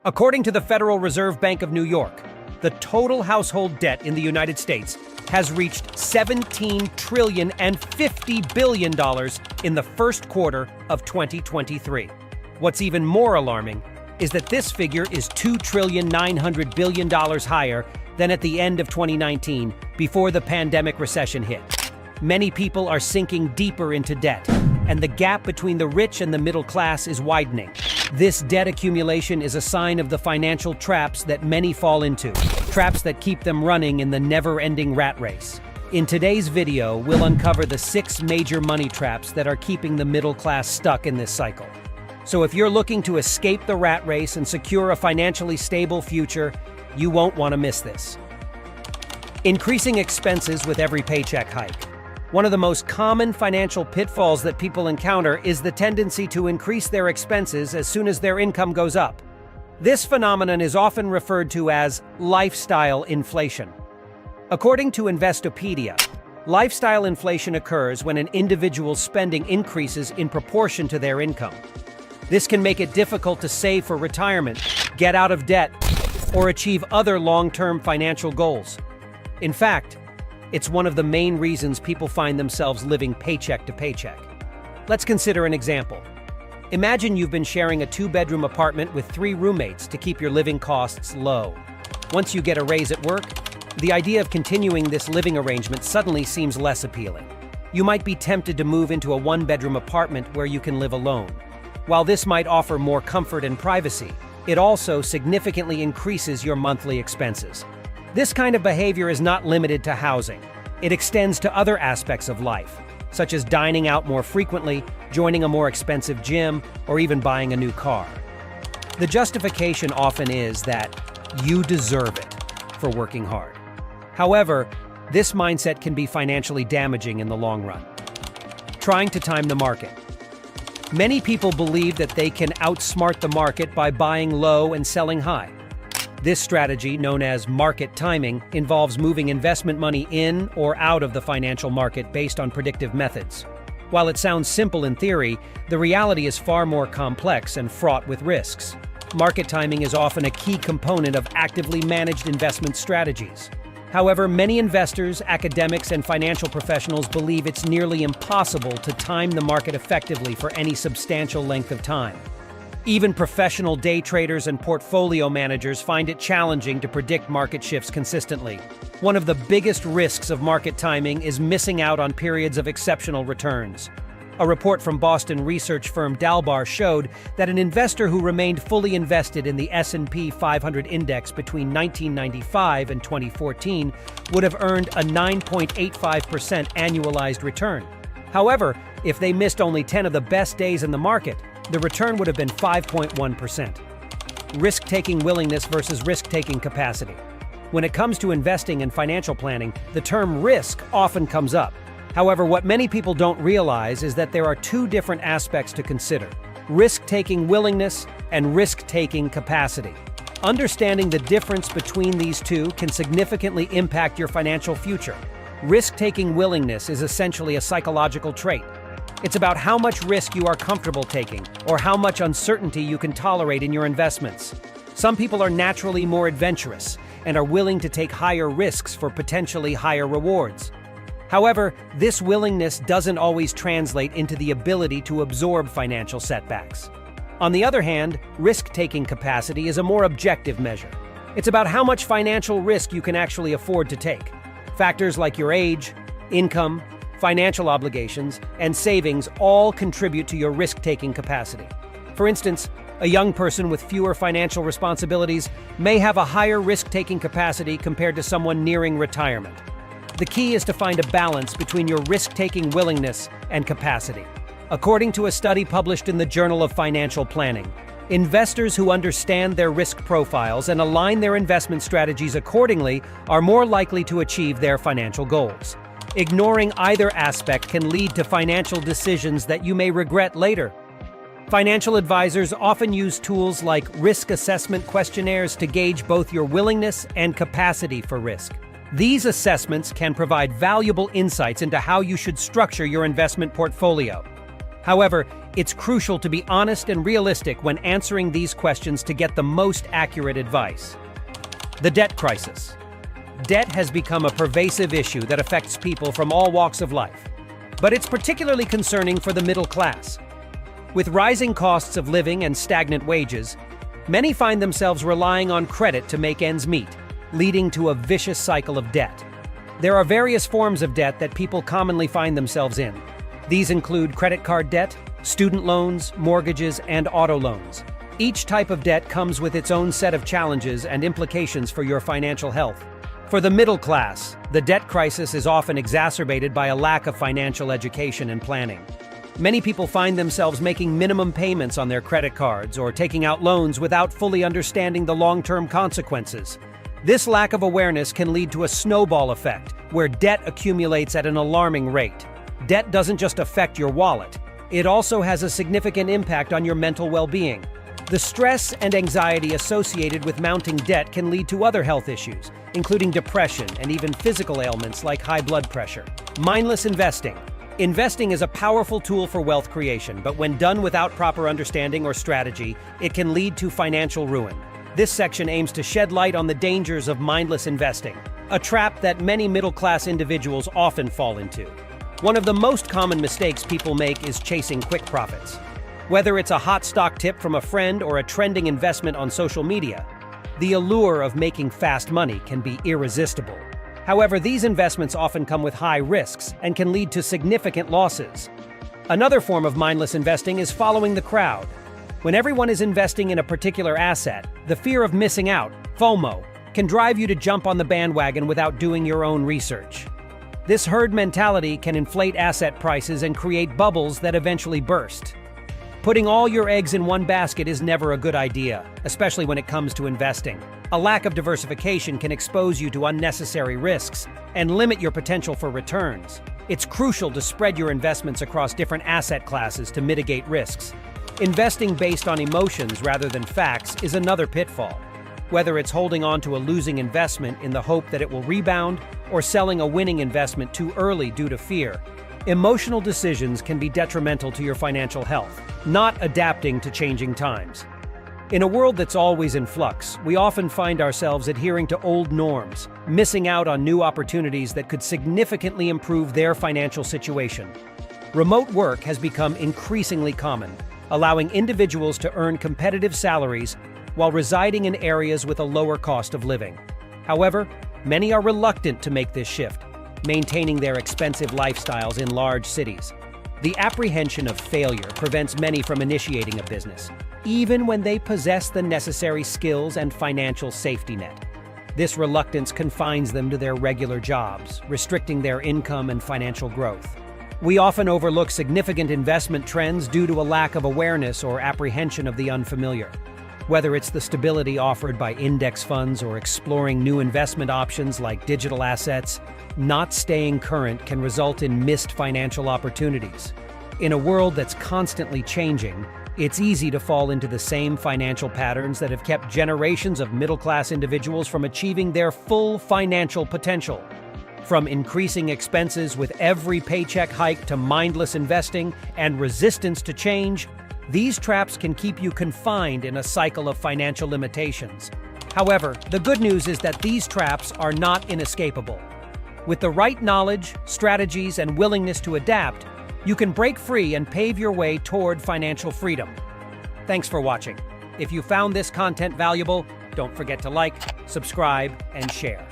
According to the Federal Reserve Bank of New York, the total household debt in the United States has reached $17 trillion and $50 billion in the first quarter of 2023. What's even more alarming is that this figure is $2,900 billion higher than at the end of 2019, before the pandemic recession hit. Many people are sinking deeper into debt, and the gap between the rich and the middle class is widening. This debt accumulation is a sign of the financial traps that many fall into, traps that keep them running in the never-ending rat race. In today's video, we'll uncover the 6 major money traps that are keeping the middle class stuck in this cycle. So if you're looking to escape the rat race and secure a financially stable future, you won't want to miss this. Increasing expenses with every paycheck hike. One of the most common financial pitfalls that people encounter is the tendency to increase their expenses as soon as their income goes up. This phenomenon is often referred to as lifestyle inflation. According to Investopedia, lifestyle inflation occurs when an individual's spending increases in proportion to their income. This can make it difficult to save for retirement, get out of debt, or achieve other long-term financial goals. In fact, it's one of the main reasons people find themselves living paycheck to paycheck. Let's consider an example. Imagine you've been sharing a 2-bedroom apartment with 3 roommates to keep your living costs low. Once you get a raise at work, the idea of continuing this living arrangement suddenly seems less appealing. You might be tempted to move into a 1-bedroom apartment where you can live alone. While this might offer more comfort and privacy, it also significantly increases your monthly expenses. This kind of behavior is not limited to housing. It extends to other aspects of life, such as dining out more frequently, joining a more expensive gym, or even buying a new car. The justification often is that you deserve it for working hard. However, this mindset can be financially damaging in the long run. Trying to time the market. Many people believe that they can outsmart the market by buying low and selling high. This strategy, known as market timing, involves moving investment money in or out of the financial market based on predictive methods. While it sounds simple in theory, the reality is far more complex and fraught with risks. Market timing is often a key component of actively managed investment strategies. However, many investors, academics, and financial professionals believe it's nearly impossible to time the market effectively for any substantial length of time. Even professional day traders and portfolio managers find it challenging to predict market shifts consistently. One of the biggest risks of market timing is missing out on periods of exceptional returns. A report from Boston research firm Dalbar showed that an investor who remained fully invested in the S&P 500 index between 1995 and 2014 would have earned a 9.85% annualized return. However, if they missed only 10 of the best days in the market, the return would have been 5.1%. Risk-taking willingness versus risk-taking capacity. When it comes to investing and financial planning, the term risk often comes up. However, what many people don't realize is that there are 2 different aspects to consider: risk-taking willingness and risk-taking capacity. Understanding the difference between these two can significantly impact your financial future. Risk-taking willingness is essentially a psychological trait. It's about how much risk you are comfortable taking, or how much uncertainty you can tolerate in your investments. Some people are naturally more adventurous and are willing to take higher risks for potentially higher rewards. However, this willingness doesn't always translate into the ability to absorb financial setbacks. On the other hand, risk-taking capacity is a more objective measure. It's about how much financial risk you can actually afford to take. Factors like your age, income, financial obligations, and savings all contribute to your risk-taking capacity. For instance, a young person with fewer financial responsibilities may have a higher risk-taking capacity compared to someone nearing retirement. The key is to find a balance between your risk-taking willingness and capacity. According to a study published in the Journal of Financial Planning, investors who understand their risk profiles and align their investment strategies accordingly are more likely to achieve their financial goals. Ignoring either aspect can lead to financial decisions that you may regret later. Financial advisors often use tools like risk assessment questionnaires to gauge both your willingness and capacity for risk. These assessments can provide valuable insights into how you should structure your investment portfolio. However, It's crucial to be honest and realistic when answering these questions to get the most accurate advice. The debt crisis. Debt has become a pervasive issue that affects people from all walks of life, but it's particularly concerning for the middle class. With rising costs of living and stagnant wages, many find themselves relying on credit to make ends meet, leading to a vicious cycle of debt. There are various forms of debt that people commonly find themselves in. These include credit card debt, student loans, mortgages, and auto loans. Each type of debt comes with its own set of challenges and implications for your financial health. For the middle class, the debt crisis is often exacerbated by a lack of financial education and planning. Many people find themselves making minimum payments on their credit cards or taking out loans without fully understanding the long-term consequences. This lack of awareness can lead to a snowball effect, where debt accumulates at an alarming rate. Debt doesn't just affect your wallet, it also has a significant impact on your mental well-being. The stress and anxiety associated with mounting debt can lead to other health issues, including depression and even physical ailments like high blood pressure. Mindless investing. Investing is a powerful tool for wealth creation, but when done without proper understanding or strategy, it can lead to financial ruin. This section aims to shed light on the dangers of mindless investing, a trap that many middle-class individuals often fall into. One of the most common mistakes people make is chasing quick profits. Whether it's a hot stock tip from a friend or a trending investment on social media, the allure of making fast money can be irresistible. However, these investments often come with high risks and can lead to significant losses. Another form of mindless investing is following the crowd. When everyone is investing in a particular asset, the fear of missing out, FOMO, can drive you to jump on the bandwagon without doing your own research. This herd mentality can inflate asset prices and create bubbles that eventually burst. Putting all your eggs in one basket is never a good idea, especially when it comes to investing. A lack of diversification can expose you to unnecessary risks and limit your potential for returns. It's crucial to spread your investments across different asset classes to mitigate risks. Investing based on emotions rather than facts is another pitfall. Whether it's holding on to a losing investment in the hope that it will rebound or selling a winning investment too early due to fear, emotional decisions can be detrimental to your financial health, not adapting to changing times. In a world that's always in flux, we often find ourselves adhering to old norms, missing out on new opportunities that could significantly improve their financial situation. Remote work has become increasingly common, allowing individuals to earn competitive salaries while residing in areas with a lower cost of living. However, many are reluctant to make this shift, maintaining their expensive lifestyles in large cities. The apprehension of failure prevents many from initiating a business, even when they possess the necessary skills and financial safety net. This reluctance confines them to their regular jobs, restricting their income and financial growth. We often overlook significant investment trends due to a lack of awareness or apprehension of the unfamiliar. Whether it's the stability offered by index funds or exploring new investment options like digital assets, not staying current can result in missed financial opportunities. In a world that's constantly changing, it's easy to fall into the same financial patterns that have kept generations of middle-class individuals from achieving their full financial potential. From increasing expenses with every paycheck hike to mindless investing and resistance to change, these traps can keep you confined in a cycle of financial limitations. However, the good news is that these traps are not inescapable. With the right knowledge, strategies, and willingness to adapt, you can break free and pave your way toward financial freedom. Thanks for watching. If you found this content valuable, don't forget to like, subscribe, and share.